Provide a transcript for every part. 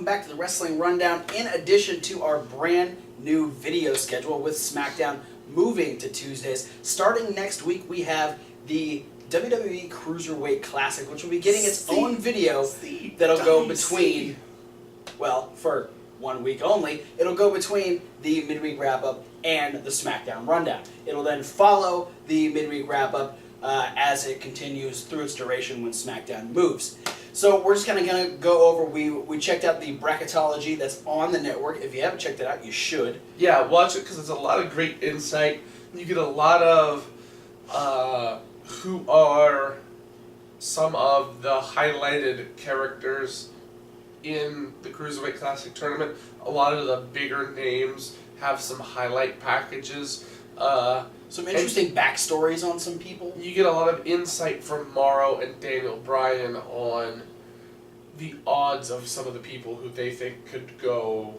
back to the Wrestling Rundown. In addition to our brand new video schedule with SmackDown moving to Tuesdays, starting next week we have the WWE Cruiserweight Classic, which will be getting its own video that'll go between, well, for 1 week only, it'll go between the midweek wrap-up and the SmackDown Rundown. It'll then follow the midweek wrap-up as it continues through its duration when SmackDown moves. So we're just kind of going to go over, we checked out the Bracketology that's on the network. If you haven't checked it out, you should. Yeah, watch it because it's a lot of great insight. You get a lot of who are some of the highlighted characters in the Cruiserweight Classic tournament. A lot of the bigger names have some highlight packages. Some interesting backstories on some people. You get a lot of insight from Morrow and Daniel Bryan on the odds of some of the people who they think could go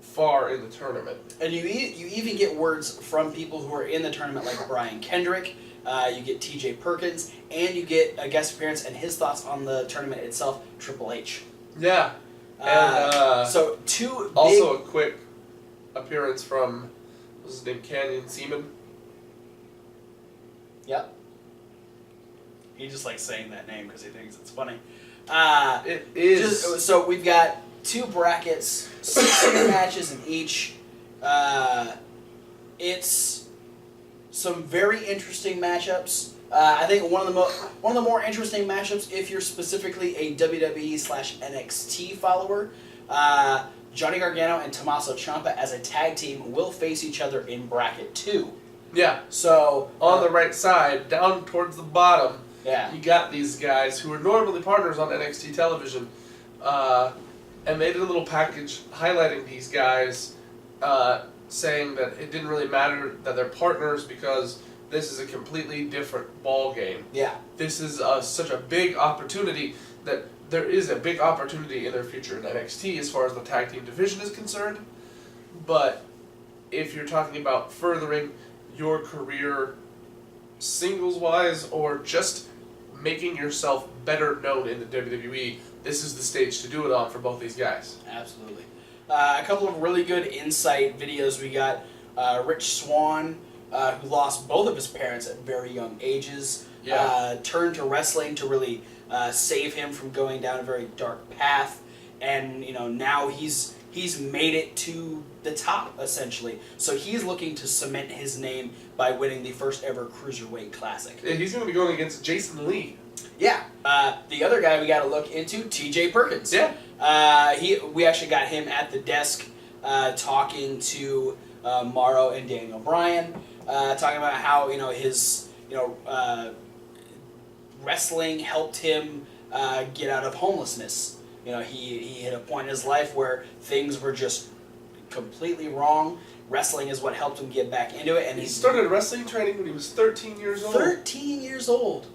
far in the tournament. And you even get words from people who are in the tournament, like Brian Kendrick. You get T.J. Perkins, and you get a guest appearance and his thoughts on the tournament itself, Triple H. Yeah. And so two also a quick appearance from, what's his name, Canyon Seaman? Yep. He just likes saying that name because he thinks it's funny. It is. So we've got two brackets, 16 matches in each. It's some very interesting matchups. I think one of the more interesting matchups, if you're specifically a WWE/NXT follower, Johnny Gargano and Tommaso Ciampa as a tag team will face each other in bracket 2. Yeah. So on the right side, down towards the bottom, yeah, you got these guys who are normally partners on NXT television, and they did a little package highlighting these guys, saying that it didn't really matter that they're partners because this is a completely different ball game. Yeah. This is such a big opportunity that there is a big opportunity in their future in NXT as far as the tag team division is concerned. But if you're talking about furthering your career singles-wise or just making yourself better known in the WWE, this is the stage to do it on for both these guys. Absolutely. A couple of really good insight videos. We got Rich Swann, who lost both of his parents at very young ages, turned to wrestling to really save him from going down a very dark path, and now he's made it to the top essentially. So he's looking to cement his name by winning the first ever Cruiserweight Classic. Yeah, he's going to be going against Jason Lee. Yeah. The other guy we got to look into, T.J. Perkins. Yeah. We actually got him at the desk talking to Morrow and Daniel Bryan, talking about how his wrestling helped him get out of homelessness. He hit a point in his life where things were just completely wrong. Wrestling is what helped him get back into it, and he started wrestling training when he was 13 years old. 13 years old.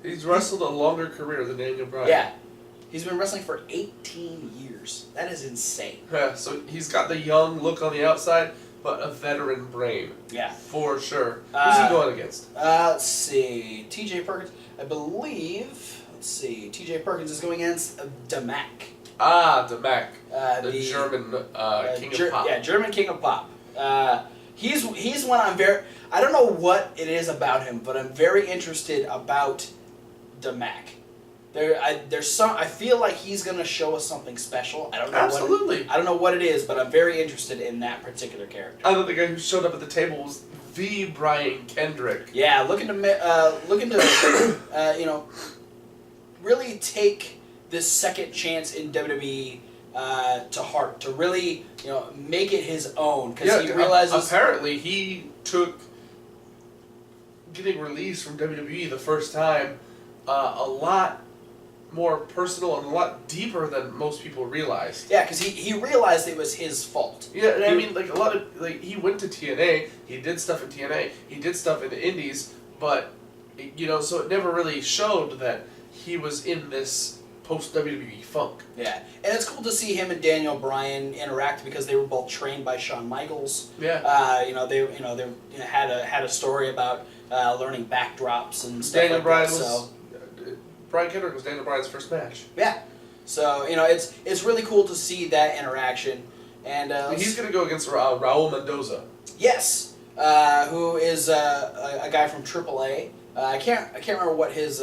He's wrestled a longer career than Daniel Bryan. Yeah. He's been wrestling for 18 years. That is insane. Yeah, so he's got the young look on the outside, but a veteran brain. Yeah. For sure. Who's he going against? Let's see. T.J. Perkins, I believe. Let's see. T.J. Perkins is going against Damac. Damac. The German King of Pop. Yeah, German King of Pop. He's one I don't know what it is about him, but I'm very interested about Damac. I feel like he's going to show us something special. I don't know. Absolutely. I don't know what it is, but I'm very interested in that particular character. I thought the guy who showed up at the table was the Brian Kendrick. Yeah, looking to really take this second chance in WWE to heart, to really make it his own, because he realizes apparently he took getting released from WWE the first time a lot more personal and a lot deeper than most people realized. Yeah, because he realized it was his fault. Yeah, and I mean, like, a lot of, like, he went to TNA, he did stuff in TNA, he did stuff in the Indies, but, so it never really showed that he was in this post-WWE funk. Yeah, and it's cool to see him and Daniel Bryan interact because they were both trained by Shawn Michaels. Yeah. They had a story about learning backdrops and stuff Daniel like Bryan that. So Brian Kendrick was Daniel Bryan's first match. Yeah. So it's really cool to see that interaction. And he's going to go against Raul Mendoza. Yes, who is a guy from AAA. I can't remember what his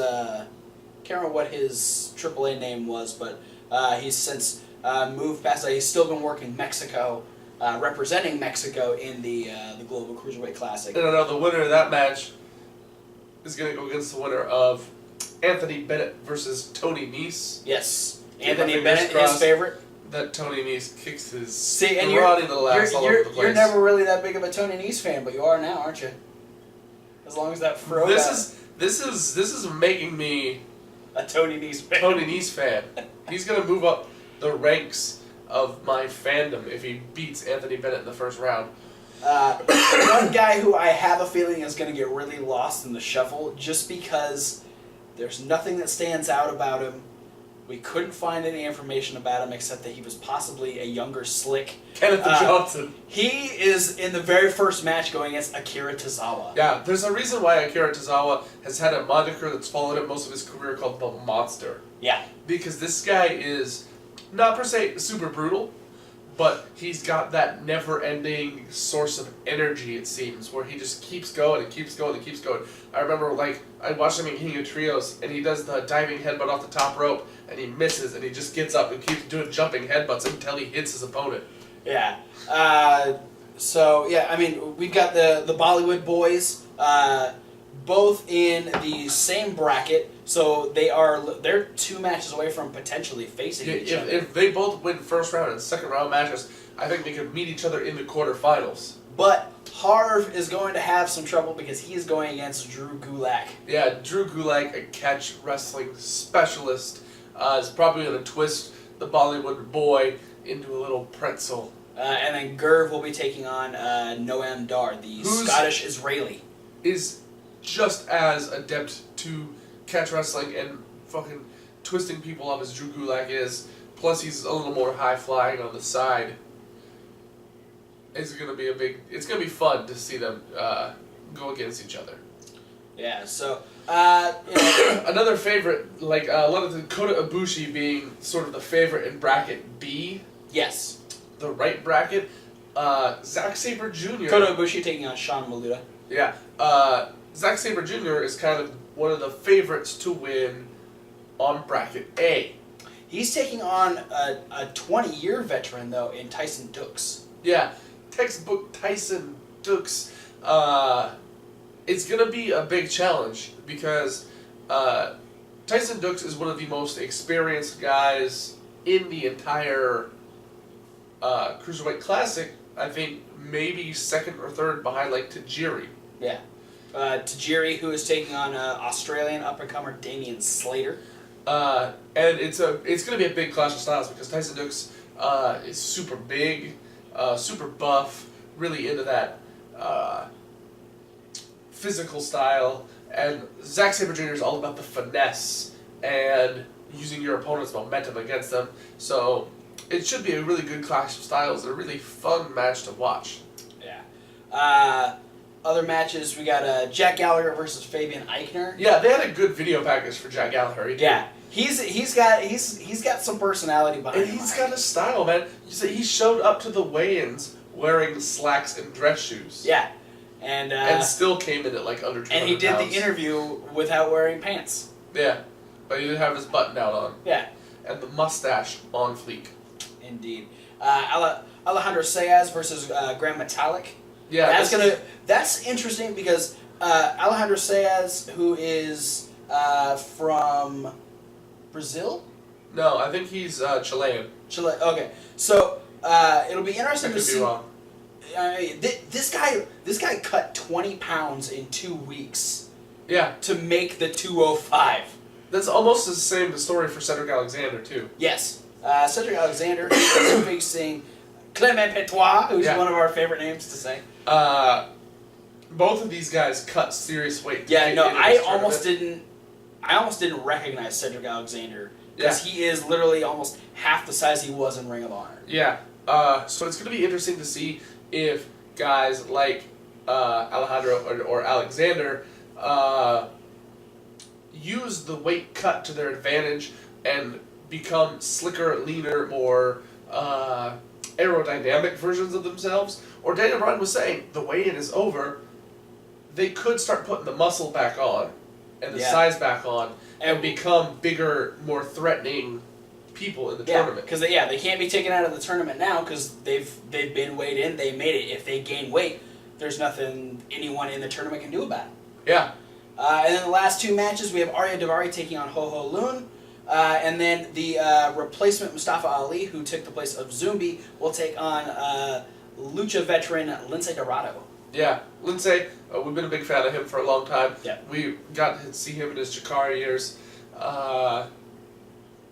AAA name was, but he's since moved past that. He's still been working Mexico, representing Mexico in the Global Cruiserweight Classic. And I know the winner of that match is going to go against the winner of Anthony Bennett versus Tony Nese. Yes, Anthony Bennett, his favorite. That Tony Nese kicks his you're little ass all over the place. You're never really that big of a Tony Nese fan, but you are now, aren't you? As long as that fro. This is making me a Tony Nese fan. Tony Nese fan. He's gonna move up the ranks of my fandom if he beats Anthony Bennett in the first round. One guy who I have a feeling is going to get really lost in the shuffle just because there's nothing that stands out about him. We couldn't find any information about him except that he was possibly a younger Slick. Kenneth Johnson. He is in the very first match going against Akira Tozawa. Yeah, there's a reason why Akira Tozawa has had a moniker that's followed him most of his career called the Monster. Yeah. Because this guy is not per se super brutal, but he's got that never-ending source of energy, it seems, where he just keeps going and keeps going and keeps going. I remember, I watched him in King of Trios, and he does the diving headbutt off the top rope, and he misses, and he just gets up and keeps doing jumping headbutts until he hits his opponent. Yeah. We've got the Bollywood boys, both in the same bracket, so they're 2 matches away from potentially facing each other. If they both win first round and second round matches, I think they could meet each other in the quarterfinals. But Harv is going to have some trouble because he is going against Drew Gulak. Yeah, Drew Gulak, a catch wrestling specialist, is probably going to twist the Bollywood boy into a little pretzel. And then Gerv will be taking on Noam Dar, the Scottish Israeli. Is just as adept to catch wrestling and fucking twisting people up as Drew Gulak is. Plus, he's a little more high flying on the side. It's gonna be fun to see them go against each other. Yeah. So, another favorite, a lot of the Kota Ibushi being sort of the favorite in bracket B. Yes. The right bracket. Zack Sabre Jr. Kota Ibushi taking on Sean Maluda. Yeah. Zack Sabre Jr. is kind of one of the favorites to win on bracket A. He's taking on a 20-year veteran, though, in Tyson Dux. Yeah, textbook Tyson Dux. It's going to be a big challenge because Tyson Dux is one of the most experienced guys in the entire Cruiserweight Classic. I think maybe second or third behind, Tajiri. Yeah. Tajiri, who is taking on Australian up-and-comer Damian Slater. And it's going to be a big clash of styles because Tyson Dux is super big, super buff, really into that physical style, and Zack Sabre Jr. is all about the finesse and using your opponent's momentum against them. So it should be a really good clash of styles and a really fun match to watch. Yeah. Other matches, we got Jack Gallagher versus Fabian Eichner. Yeah, they had a good video package for Jack Gallagher. Yeah, he's got some personality behind him. And he's got a style, man. He showed up to the weigh-ins wearing slacks and dress shoes. Yeah, and still came in at under 200 And he did pounds. the interview without wearing pants. Yeah, but he did have his button down on. Yeah, and the mustache on fleek. Indeed. Alejandro Sayas versus Grand Metalik. Yeah, that's interesting because Alejandro Sayas, who is from Brazil? No, I think he's Chilean. Chile. Okay, so it'll be interesting to see. Wrong. This guy cut 20 pounds in 2 weeks. Yeah. To make the 205. That's almost the same story for Cedric Alexander too. Yes. Cedric Alexander is facing Clement Petois, who's one of our favorite names to say. Both of these guys cut serious weight. Yeah, no, I almost didn't recognize Cedric Alexander because he is literally almost half the size he was in Ring of Honor. Yeah. So it's going to be interesting to see if guys like Alejandro or Alexander use the weight cut to their advantage and become slicker, leaner, more aerodynamic versions of themselves. Or Daniel Bryan was saying, the weigh-in is over, they could start putting the muscle back on and the size back on and become bigger, more threatening people in the tournament. Because they can't be taken out of the tournament now because they've been weighed in, they made it. If they gain weight, there's nothing anyone in the tournament can do about it. Yeah. And then the last two matches, we have Arya Daivari taking on Ho Ho Lun. And then the replacement Mustafa Ali, who took the place of Zumbi, will take on Lucha veteran Lindsey Dorado. Yeah, Lindsey, we've been a big fan of him for a long time. Yeah. We got to see him in his Chikara years.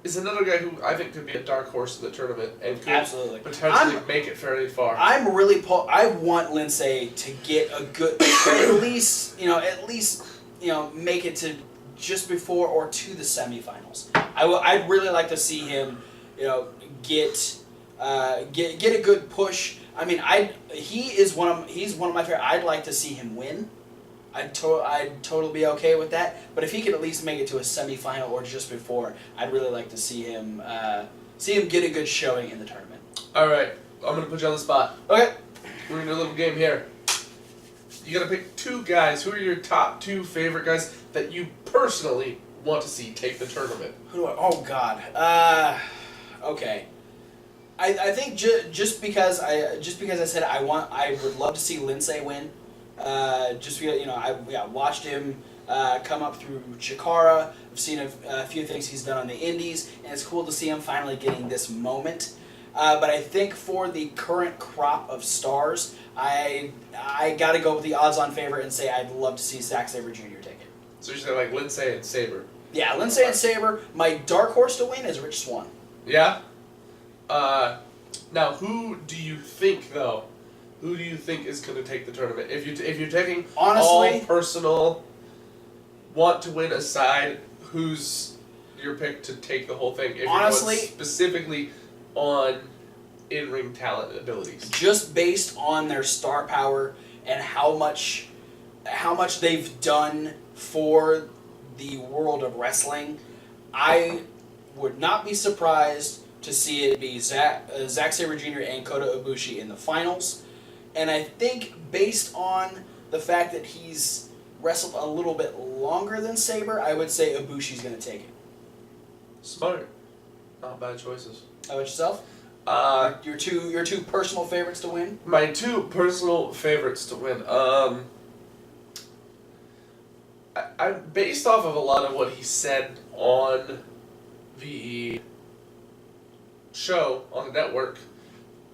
Is another guy who I think could be a dark horse in the tournament and could potentially make it fairly far. I'm really I want Lindsey to get a good, at least make it to just before or to the semifinals. I'd really like to see him, get a good push. I mean, he's one of my favorite. I'd like to see him win. I'd totally be okay with that. But if he could at least make it to a semifinal or just before, I'd really like to see him get a good showing in the tournament. All right, I'm gonna put you on the spot. Okay, we're gonna do a little game here. You gotta pick two guys. Who are your top two favorite guys that you personally want to see take the tournament? Who do I? Oh God. Okay. I think just because I said I would love to see Lindsey win. Just because I watched him come up through Chikara. I've seen a few things he's done on the Indies, and it's cool to see him finally getting this moment. But I think for the current crop of stars, I got to go with the odds-on favorite and say I'd love to see Zack Sabre Jr. take it. So you're saying like Lindsey and Sabre? Yeah, Lindsey and Sabre. My dark horse to win is Rich Swann. Yeah. Now, who do you think though? Who do you think is going to take the tournament? If you're taking all personal, want to win aside, who's your pick to take the whole thing? If honestly, you're going specifically on in-ring talent and abilities, just based on their star power and how much they've done for the world of wrestling, I would not be surprised to see it be Zack Sabre Jr. and Kota Ibushi in the finals. And I think based on the fact that he's wrestled a little bit longer than Sabre, I would say Ibushi's going to take it. Smart. Not bad choices. How about yourself? Your two personal favorites to win? My two personal favorites to win. I based off of a lot of what he said on the show on the network,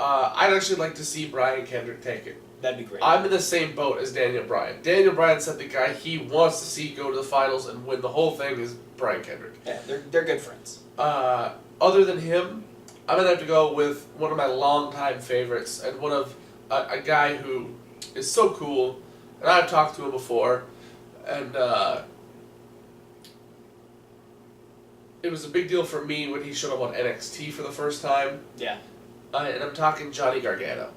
I'd actually like to see Brian Kendrick take it. That'd be great. I'm in the same boat as Daniel Bryan. Daniel Bryan said the guy he wants to see go to the finals and win the whole thing is Brian Kendrick. Yeah, they're good friends. Other than him, I'm going to have to go with one of my longtime favorites and one of a guy who is so cool, and I've talked to him before, and it was a big deal for me when he showed up on NXT for the first time. Yeah. And I'm talking Johnny Gargano.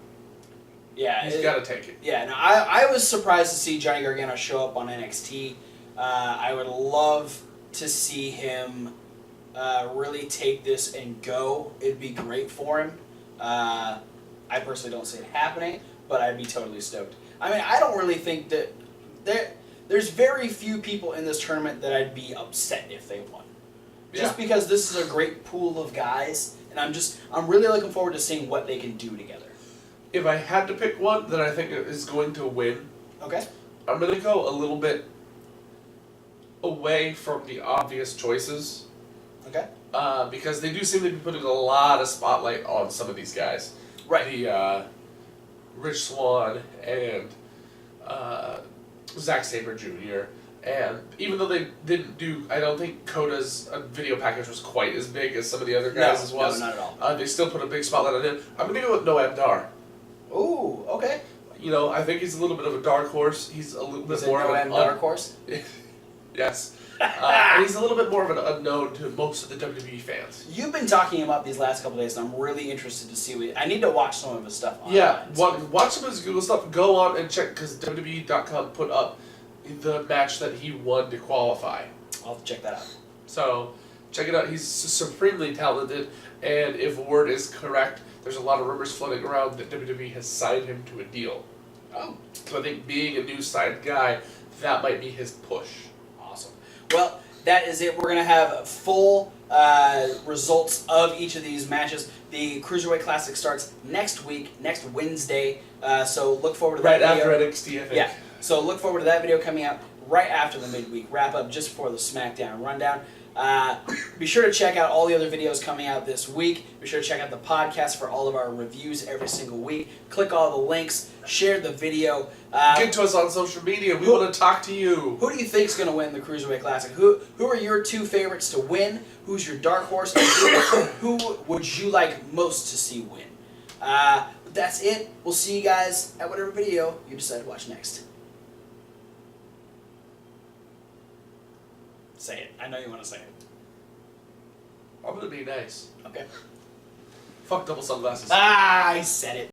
Yeah. He's got to take it. Yeah, no, I was surprised to see Johnny Gargano show up on NXT. I would love to see him really take this and go. It'd be great for him. I personally don't see it happening, but I'd be totally stoked. I mean, I don't really think that there's very few people in this tournament that I'd be upset if they won. Just because this is a great pool of guys, and I'm really looking forward to seeing what they can do together. If I had to pick one that I think is going to win, okay, I'm going to go a little bit away from the obvious choices. Okay. Because they do seem to be putting a lot of spotlight on some of these guys. Right. The Rich Swann and Zack Sabre Jr. And even though they didn't do, I don't think Kota's video package was quite as big as some of the other guys as was. No, not at all. They still put a big spotlight on him. I'm going to go with Noam Dar. Ooh, okay. I think he's a little bit of a dark horse. He's a little bit more of an dark horse? Yes. And he's a little bit more of an unknown to most of the WWE fans. You've been talking him up these last couple of days, and I'm really interested to see I need to watch some of his stuff online. Yeah, watch some of his Google stuff. Go on and check, because WWE.com put up the match that he won to qualify. I'll have to check that out. So, Check it out. He's supremely talented, and if word is correct, there's a lot of rumors floating around that WWE has signed him to a deal. Oh. So I think being a new signed guy, that might be his push. Awesome. Well, that is it. We're going to have full results of each of these matches. The Cruiserweight Classic starts next week, next Wednesday. So look forward to that video. Right after NXT, I think. Yeah. So look forward to that video coming out right after the midweek wrap-up, just before the SmackDown rundown. Be sure to check out all the other videos coming out this week. Be sure to check out the podcast for all of our reviews every single week. Click all the links. Share the video. Get to us on social media. We want to talk to you. Who do you think is going to win the Cruiserweight Classic? Who are your two favorites to win? Who's your dark horse? And who would you like most to see win? But that's it. We'll see you guys at whatever video you decide to watch next. Say it. I know you want to say it. I'm going to be nice. Okay. Fuck double sunglasses. I said it.